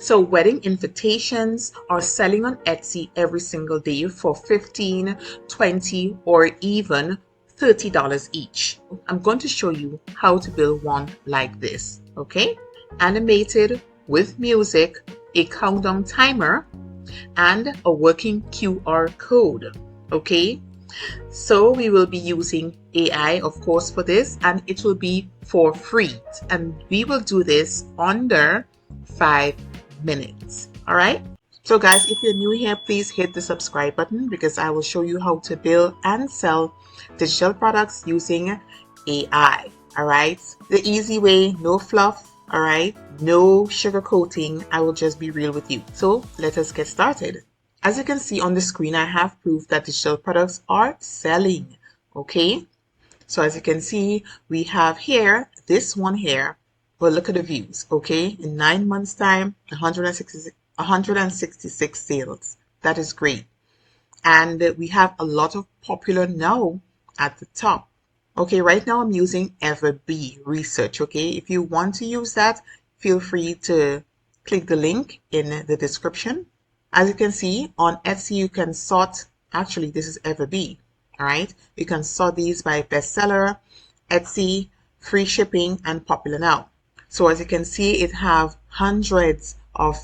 So wedding invitations are selling on Etsy every single day for $15, $20, or even $30 each. I'm going to show you how to build one like this, okay? Animated with music, a countdown timer, and a working QR code, okay? So we will be using AI, of course, for this, and it will be for free. And we will do this under 5 minutes. All right. So guys, if you're new here, please hit the subscribe button because I will show you how to build and sell digital products using AI. All right. The easy way, no fluff. All right. No sugarcoating. I will just be real with you. So let us get started. As you can see on the screen, I have proof that digital products are selling. Okay. So as you can see, we have here, this one here. Well, look at the views, okay? In 9 months' time, 166 sales. That is great. And we have a lot of popular now at the top. Okay, right now I'm using FREEBIES research, okay? If you want to use that, feel free to click the link in the description. As you can see, on Etsy, you can sort, actually, this is FREEBIES, all right? You can sort these by bestseller, Etsy, free shipping, and popular now. So as you can see, it have hundreds of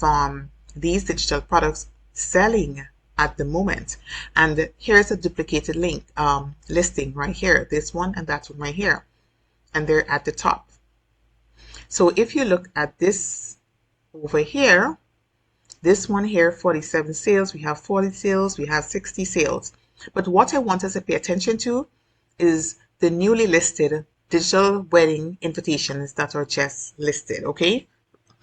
these digital products selling at the moment. And here's a duplicated link listing right here, this one and that one right here. And they're at the top. So if you look at this over here, this one here, 47 sales, we have 40 sales, we have 60 sales. But what I want us to pay attention to is the newly listed digital wedding invitations that are just listed, okay?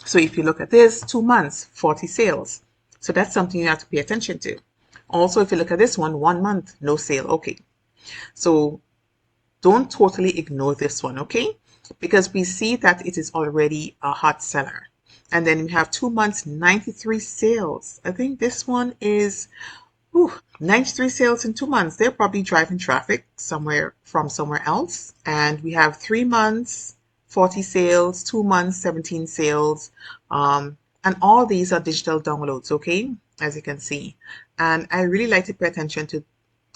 So if you look at this, 2 months, 40 sales. So that's something you have to pay attention to. Also, if you look at this one, 1 month, no sale, okay. So don't totally ignore this one, okay? Because we see that it is already a hot seller. And then we have 2 months, 93 sales. I think this one is 93 sales in 2 months. They're probably driving traffic somewhere from somewhere else. And we have 3 months, 40 sales, 2 months, 17 sales. And all these are digital downloads, okay? As you can see. And I really like to pay attention to,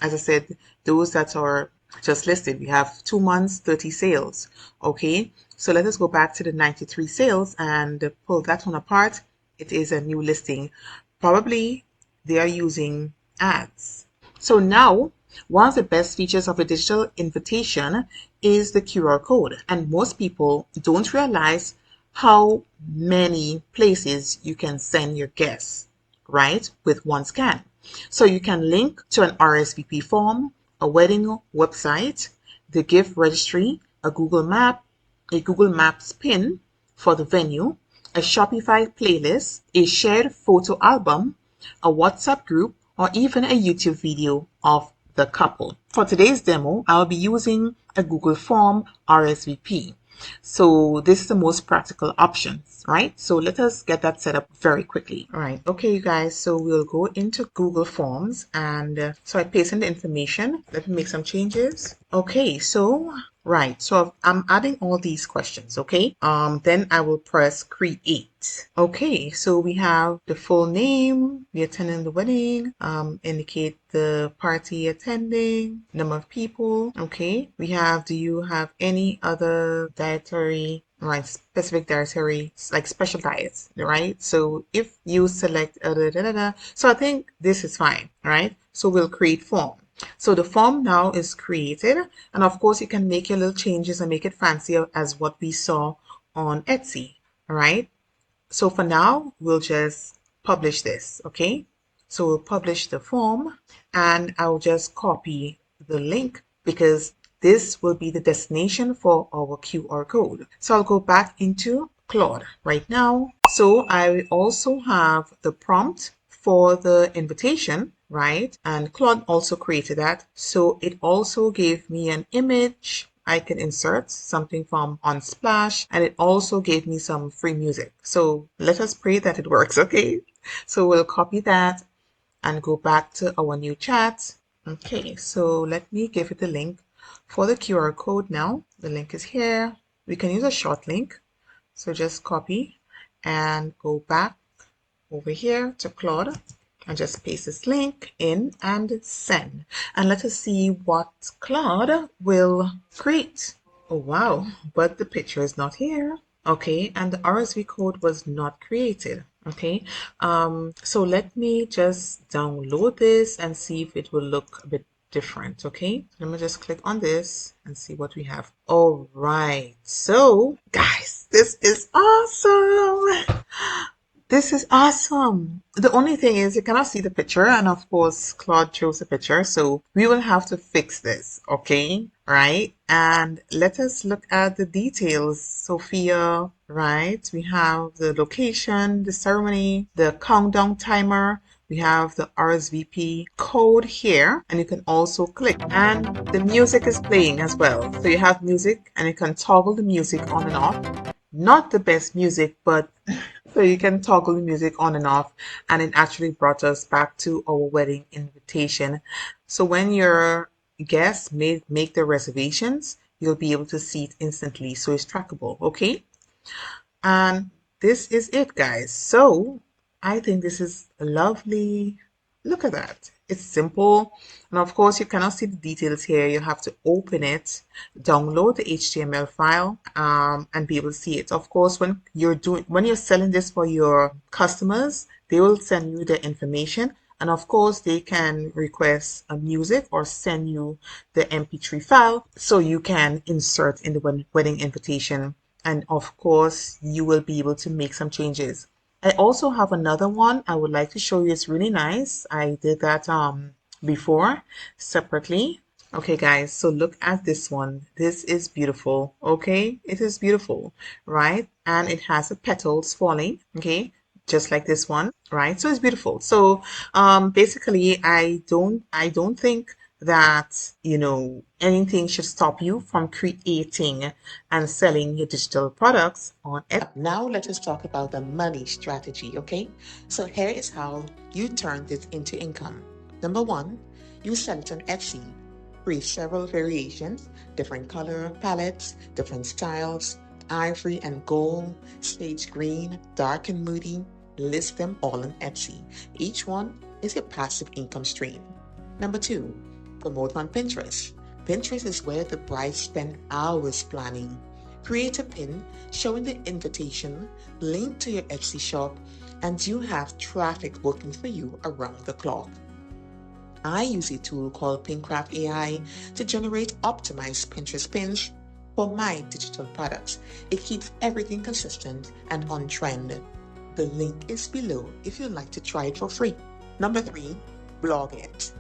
as I said, those that are just listed. We have 2 months, 30 sales, okay? So let us go back to the 93 sales and pull that one apart. It is a new listing. Probably they are using ads. So now, one of the best features of a digital invitation is the QR code. And most people don't realize how many places you can send your guests, right, with one scan. So you can link to an RSVP form, a wedding website, the gift registry, a Google Maps pin for the venue, a Shopify playlist, a shared photo album, a WhatsApp group, or even a YouTube video of the couple. For today's demo, I'll be using a Google Form RSVP. So this is the most practical options, right? So let us get that set up very quickly. All right. Okay, you guys. So we'll go into Google Forms and so I paste in the information. Let me make some changes. Okay. So right. So I'm adding all these questions. Okay. Then I will press create. Okay. So we have the full name, the attending the wedding, indicate the party attending, number of people. Okay. We have, do you have any other dietary, right, specific dietary, like special diets, right? So if you select so I think this is fine, right? So we'll create form. So the form now is created, and of course you can make your little changes and make it fancier as what we saw on Etsy. All right. So for now, we'll just publish this. Okay. So we'll publish the form and I'll just copy the link because this will be the destination for our QR code. So I'll go back into Claude right now. So I also have the prompt for the invitation, right? And Claude also created that. So it also gave me an image. I can insert something from Unsplash, and it also gave me some free music. So let us pray that it works, okay? So we'll copy that and go back to our new chat. Okay, so let me give it the link for the QR code now. The link is here. We can use a short link. So just copy and go back over here to Claude and just paste this link in and send. And let us see what Claude will create. Oh wow, but the picture is not here. Okay, and the RSV code was not created. Okay, so let me just download this and see if it will look a bit different. Okay, let me just click on this and see what we have. All right, so guys, this is awesome. This is awesome. The only thing is you cannot see the picture, and of course Claude chose the picture, so we will have to fix this, okay? Right? And let us look at the details. Sophia, right? We have the location, the ceremony, the countdown timer. We have the RSVP code here, and you can also click. And the music is playing as well. So you have music, and you can toggle the music on and off. Not the best music, but so you can toggle the music on and off, and it actually brought us back to our wedding invitation. So when your guests make their reservations, you'll be able to see it instantly. So it's trackable, okay? And this is it, guys. So I think this is lovely. Look at that. It's simple. And of course, you cannot see the details here. You have to open it, download the HTML file, and be able to see it. Of course, when you're selling this for your customers, they will send you the information. And of course, they can request a music or send you the MP3 file so you can insert in the wedding invitation. And of course, you will be able to make some changes. I also have another one I would like to show you. It's really nice. I did that before separately. Okay, guys, so look at this one. This is beautiful. Okay, it is beautiful, right? And it has the petals falling. Okay, just like this one, right? So it's beautiful. So basically, I don't think that anything should stop you from creating and selling your digital products on Etsy. Now let us talk about the money strategy, okay? So here is how you turn this into income. Number one, you sell it on Etsy. Create several variations, different color palettes, different styles, ivory and gold, sage green, dark and moody. List them all on Etsy. Each one is a passive income stream. Number two, promote on Pinterest. Pinterest is where the brides spend hours planning. Create a pin showing the invitation, link to your Etsy shop, and you have traffic working for you around the clock. I use a tool called PinCraft AI to generate optimized Pinterest pins for my digital products. It keeps everything consistent and on trend. The link is below if you'd like to try it for free. Number three, blog it.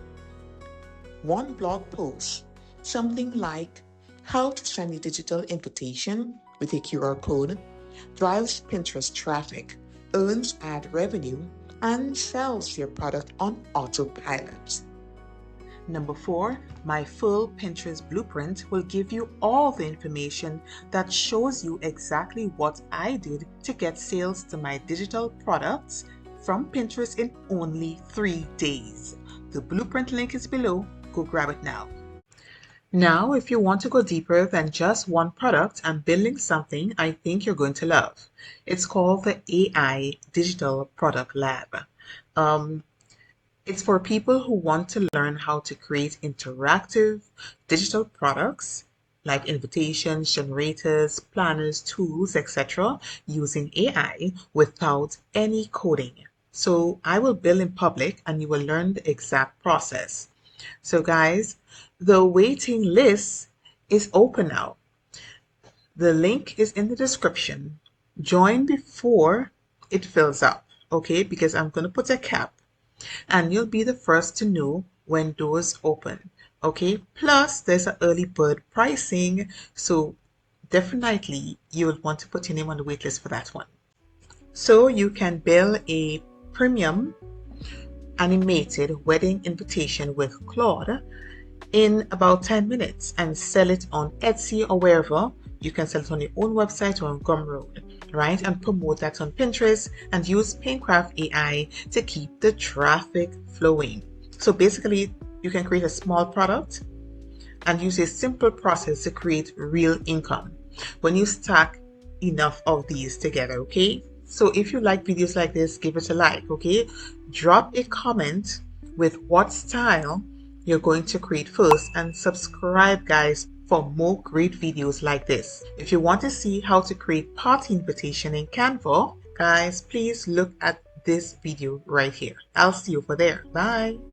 One blog post, something like how to send a digital invitation with a QR code, drives Pinterest traffic, earns ad revenue, and sells your product on autopilot. Number four, my full Pinterest blueprint will give you all the information that shows you exactly what I did to get sales to my digital products from Pinterest in only 3 days. The blueprint link is below. Go grab it now. Now, if you want to go deeper than just one product and building something I think you're going to love, it's called the AI Digital Product Lab. It's for people who want to learn how to create interactive digital products like invitations, generators, planners, tools, etc. using AI without any coding. So I will build in public and you will learn the exact process. So guys, the waiting list is open now. The link is in the description. Join before it fills up, okay? Because I'm going to put a cap and you'll be the first to know when doors open, okay? Plus, there's an early bird pricing, so definitely you will want to put your name on the waitlist for that one. So you can build a premium animated wedding invitation with Claude in about 10 minutes and sell it on Etsy or wherever. You can sell it on your own website or on Gumroad, right? And promote that on Pinterest and use PinCraft AI to keep the traffic flowing. So basically, you can create a small product and use a simple process to create real income when you stack enough of these together, okay? So if you like videos like this, give it a like, okay? Drop a comment with what style you're going to create first, and subscribe, guys, for more great videos like this. If you want to see how to create party invitation in Canva, guys, please look at this video right here. I'll see you over there. Bye.